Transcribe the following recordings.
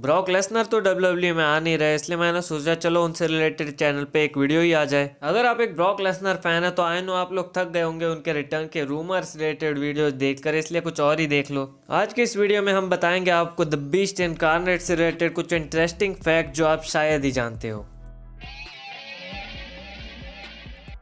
Brock Lesnar तो WWE में आ नहीं रहे, इसलिए मैंने सोचा चलो उनसे रिलेटेड चैनल पे एक वीडियो ही आ जाए। अगर आप एक ब्रॉक लेसनर फैन है तो आई नो आप लोग थक गए होंगे उनके रिटर्न के रूमर्स रिलेटेड वीडियोस देखकर, इसलिए कुछ और ही देख लो। आज के इस वीडियो में हम बताएंगे आपको द बीस्ट इनकार्नेट से रिलेटेड कुछ इंटरेस्टिंग फैक्ट जो आप शायद ही जानते हो।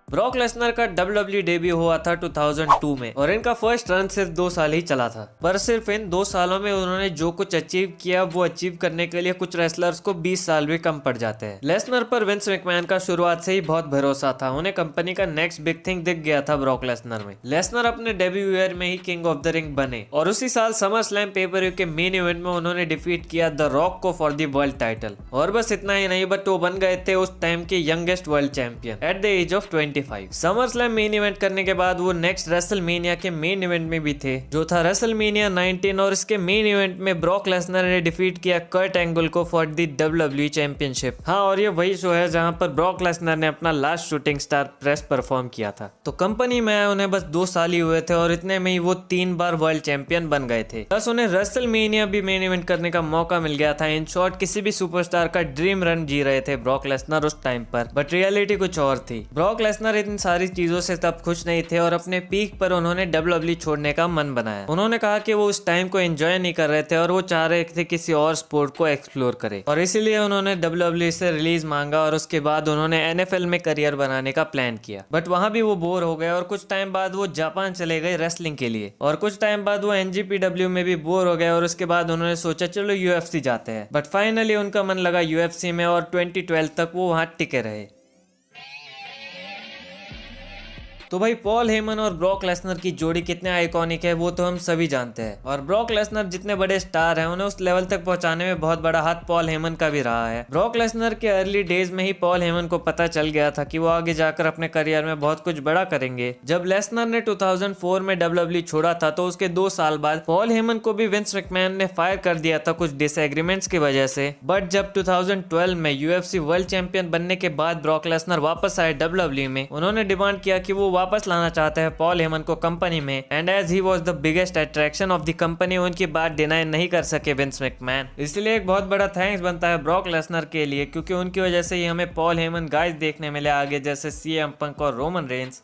ब्रॉक लेसनर का डब्ल्यूडब्ल्यूई डेब्यू हुआ था 2002 में और इनका फर्स्ट रन सिर्फ 2 साल ही चला था, पर सिर्फ इन 2 सालों में उन्होंने जो कुछ अचीव किया वो अचीव करने के लिए कुछ रेसलर्स को 20 साल भी कम पड़ जाते हैं। लेसनर पर विंस मैकमैन का शुरुआत से ही बहुत भरोसा था, उन्हें कंपनी का नेक्स्ट बिग थिंग दिख गया था ब्रॉक लेसनर में। लेसनर अपने डेब्यू ईयर में ही किंग ऑफ द रिंग बने और उसी साल समर स्लैम पेपर व्यू के मेन इवेंट में उन्होंने डिफीट किया द रॉक को फॉर द वर्ल्ड टाइटल। और बस इतना ही नहीं, बट वो बन गए थे उस टाइम के youngest world champion at the age of 25। Summer Slam main event करने के बाद वो नेक्स्ट रेसलमेनिया के मेन इवेंट में भी थे जो था रेसलमेनिया 19 और इसके मेन इवेंट में ब्रॉक लेसनर ने डिफीट किया कर्ट एंगल को फॉर द डब्ल्यूडब्ल्यूई चैंपियनशिप। हाँ, और ये वही शो है जहां पर ब्रॉक लेसनर ने अपना last shooting star press perform किया था। तो कंपनी में उन्हें बस 2 साल ही हुए थे और इतने में ही वो 3 बार वर्ल्ड चैंपियन बन गए थे, प्लस उन्हें रेसलमेनिया भी मेन इवेंट करने का मौका मिल गया था। इन शॉर्ट किसी भी सुपरस्टार का ड्रीम रन जी रहे थे ब्रॉक लेसनर उस टाइम पर, बट रियलिटी कुछ और थी। ब्रॉक लेसनर इन सारी चीजों से तब खुश नहीं थे और अपने पीक पर उन्होंने डब्ल्यूडब्ल्यूई छोड़ने का मन बनाया। उन्होंने कहा कि वो उस टाइम को एंजॉय नहीं कर रहे थे और वो चाह रहे थे किसी और स्पोर्ट को एक्सप्लोर करे, और इसीलिए उन्होंने डब्ल्यूडब्ल्यूई से रिलीज मांगा और उसके बाद उन्होंने एनएफएल में करियर बनाने का प्लान किया। बट वहां भी वो बोर हो गए और कुछ टाइम बाद वो जापान चले गए रेसलिंग के लिए, और कुछ टाइम बाद वो एनजीपीडब्ल्यू में भी बोर हो गए और उसके बाद उन्होंने सोचा चलो यूएफसी जाते हैं। बट फाइनली उनका मन लगा यूएफसी में और 2012 तक वो वहां टिके रहे। तो भाई पॉल हेमन और ब्रॉक लेसनर की जोड़ी कितने आइकॉनिक है वो तो हम सभी जानते हैं, और ब्रॉक लेसनर जितने बड़े स्टार हैं उन्हें उस लेवल तक पहुंचाने में बहुत बड़ा हाथ पॉल हेमन का भी रहा है। ब्रॉक लेसनर के अर्ली डेज में ही पॉल हेमन को पता चल गया था कि वो आगे जाकर अपने करियर में बहुत कुछ बड़ा करेंगे। जब लेसनर ने 2004 में डब्ल्यूडब्ल्यूई छोड़ा था तो उसके 2 साल बाद पॉल हेमन को भी विंस मैकमैन ने फायर कर दिया था कुछ डिसएग्रीमेंट्स की वजह से। बट जब 2012 में यूएफसी वर्ल्ड चैंपियन बनने के बाद ब्रॉक लेसनर वापस आए डब्ल्यूडब्ल्यूई में, उन्होंने डिमांड किया कि वो वापस लाना चाहते हैं पॉल हेमन को कंपनी में, and as he was the biggest attraction of the company उनकी बात डिनाई नहीं कर सके विंस मैकमैन। इसलिए एक बहुत बड़ा थैंक्स बनता है ब्रॉक लेसनर के लिए, क्योंकि उनकी वजह से ही हमें पॉल हेमन गाइस देखने मिले आगे, जैसे सीएम पंक और रोमन रेंस।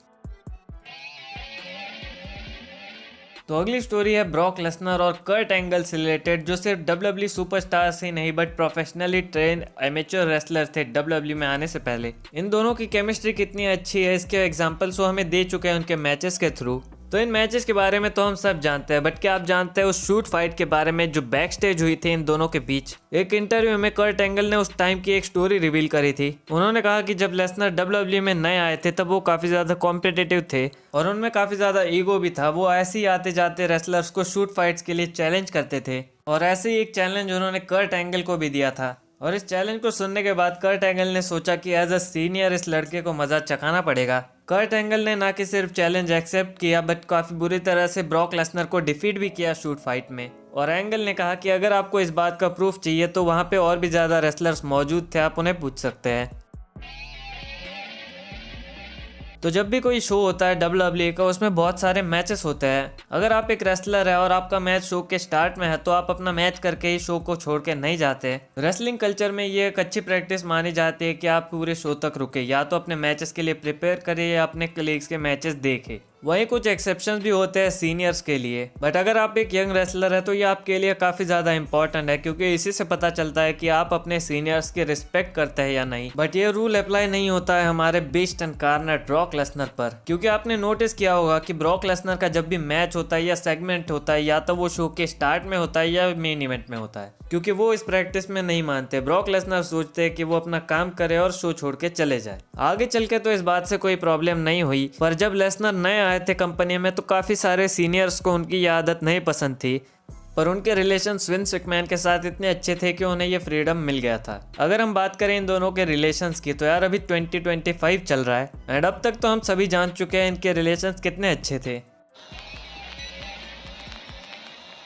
तो अगली स्टोरी है ब्रॉक लेसनर और कर्ट एंगल से रिलेटेड, जो सिर्फ डब्ल्यूडब्ल्यूई सुपरस्टार्स ही नहीं but professionally train amateur wrestler थे डब्ल्यूडब्ल्यूई में आने से पहले। इन दोनों की केमिस्ट्री कितनी अच्छी है इसके एग्जांपल्स वो हमें दे चुके हैं उनके मैचेस के थ्रू। तो इन मैचेस के बारे में तो हम सब जानते हैं, बट क्या आप जानते हैं उस शूट फाइट के बारे में जो बैक स्टेज हुई थी इन दोनों के बीच? एक इंटरव्यू में कर्ट एंगल ने उस टाइम की एक स्टोरी रिवील करी थी। उन्होंने कहा कि जब लेसनर डब्ल्यूडब्ल्यूई में नए आए थे तब वो काफी ज्यादा कॉम्पिटिटिव थे और उनमें काफी ज्यादा ईगो भी था। वो ऐसे ही आते जाते रेसलर्स को शूट फाइट्स के लिए चैलेंज करते थे, और ऐसे ही एक चैलेंज उन्होंने कर्ट एंगल को भी दिया था। और इस चैलेंज को सुनने के बाद कर्ट एंगल ने सोचा कि एज अ सीनियर इस लड़के को मजा चखाना पड़ेगा। कर्ट एंगल ने ना कि सिर्फ चैलेंज एक्सेप्ट किया बट काफी बुरी तरह से ब्रॉक लेसनर को डिफीट भी किया शूट फाइट में। और एंगल ने कहा कि अगर आपको इस बात का प्रूफ चाहिए तो वहां पे और भी ज्यादा रेसलर्स मौजूद थे, आप उन्हें पूछ सकते हैं। तो जब भी कोई शो होता है डब्ल्यूडब्ल्यूई का, उसमें बहुत सारे मैचेस होते हैं। अगर आप एक रेसलर है और आपका मैच शो के स्टार्ट में है तो आप अपना मैच करके ही शो को छोड़ के नहीं जाते। रेसलिंग कल्चर में ये एक अच्छी प्रैक्टिस मानी जाती है कि आप पूरे शो तक रुके, या तो अपने मैचेस के लिए प्रिपेयर करें या अपने कलीग्स के मैचेस देखें। वहीं कुछ एक्सेप्शंस भी होते हैं सीनियर्स के लिए, बट अगर आप एक यंग रेसलर है तो ये आपके लिए काफी ज्यादा इंपॉर्टेंट है, क्योंकि इसी से पता चलता है कि आप अपने सीनियर्स की रिस्पेक्ट करते हैं या नहीं। बट ये रूल अप्लाई नहीं होता है हमारे बीस्ट इनकार्नेट ब्रॉक लेसनर पर, क्योंकि आपने नोटिस किया होगा कि ब्रॉक लेसनर का जब भी मैच होता है या सेगमेंट होता है, या तो वो शो के स्टार्ट में होता है या मेन इवेंट में होता है, क्योंकि वो इस प्रैक्टिस में नहीं मानते। ब्रॉक लेसनर सोचते हैं कि वो अपना काम करे और शो छोड़ के चले जाए। आगे चल के तो इस बात से कोई प्रॉब्लम नहीं हुई, पर जब लेसनर नए आए थे कंपनी में तो काफी सारे सीनियर्स को उनकी ये आदत नहीं पसंद थी, पर उनके रिलेशन विंस मैकमैन के साथ इतने अच्छे थे कि उन्हें ये फ्रीडम मिल गया था। अगर हम बात करें इन दोनों के रिलेशंस की तो यार अभी 2025 चल रहा है एंड अब तक तो हम सभी जान चुके हैं इनके रिलेशंस कितने अच्छे थे।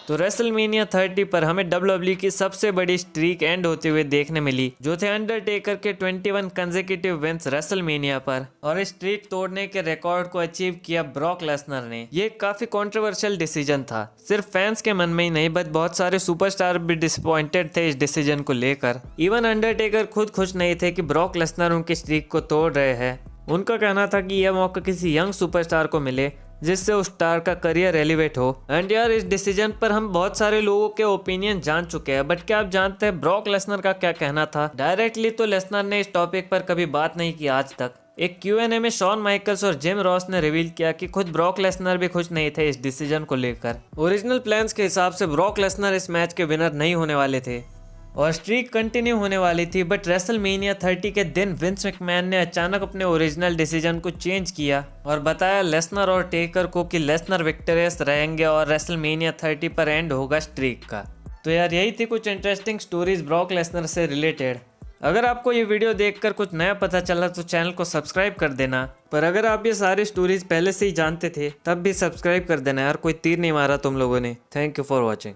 तो रेसलमेनिया 30 पर हमें WWE की सबसे बड़ी स्ट्रीक एंड होते हुए देखने मिली, जो थे अंडरटेकर के 21 कंसेक्यूटिव विन्स रेसलमेनिया पर, और इस स्ट्रीक तोड़ने के रिकॉर्ड को अचीव किया ब्रॉक लेसनर ने। ये काफी कंट्रोवर्शियल डिसीजन था, सिर्फ फैंस के मन में ही नहीं बट बहुत सारे सुपरस्टार भी डिसअपॉइंटेड थे इस डिसीजन को लेकर। इवन अंडरटेकर खुद खुश नहीं थे कि ब्रॉक लेसनर उनकी स्ट्रीक को तोड़ रहे हैं। उनका कहना था कि यह मौका किसी यंग सुपरस्टार को मिले जिससे उस स्टार का करियर एलिवेट हो। एंड यार, इस डिसीजन पर हम बहुत सारे लोगों के ओपिनियन जान चुके हैं, बट क्या आप जानते हैं ब्रॉक लेसनर का क्या कहना था? डायरेक्टली तो लेसनर ने इस टॉपिक पर कभी बात नहीं की आज तक। एक Q&A में शॉन माइकल्स और जिम रॉस ने रिवील किया कि खुद ब्रॉक लेसनर भी खुश नहीं थे इस डिसीजन को लेकर। ओरिजिनल प्लान्स के हिसाब से ब्रॉक लेसनर इस मैच के विनर नहीं होने वाले थे और स्ट्रीक कंटिन्यू होने वाली थी, बट रेसलमेनिया 30 के दिन विंस मैकमैन ने अचानक अपने ओरिजिनल डिसीजन को चेंज किया और बताया लेसनर और टेकर को कि लेसनर विक्टोरियस रहेंगे और रेसलमेनिया 30 पर एंड होगा स्ट्रीक का। तो यार, यही थी कुछ इंटरेस्टिंग स्टोरीज ब्रॉक लेसनर से रिलेटेड। अगर आपको ये वीडियो देखकर कुछ नया पता चला तो चैनल को सब्सक्राइब कर देना, पर अगर आप ये सारी स्टोरीज पहले से ही जानते थे तब भी सब्सक्राइब कर देना यार, कोई तीर नहीं मारा तुम लोगों ने। Thank you for watching.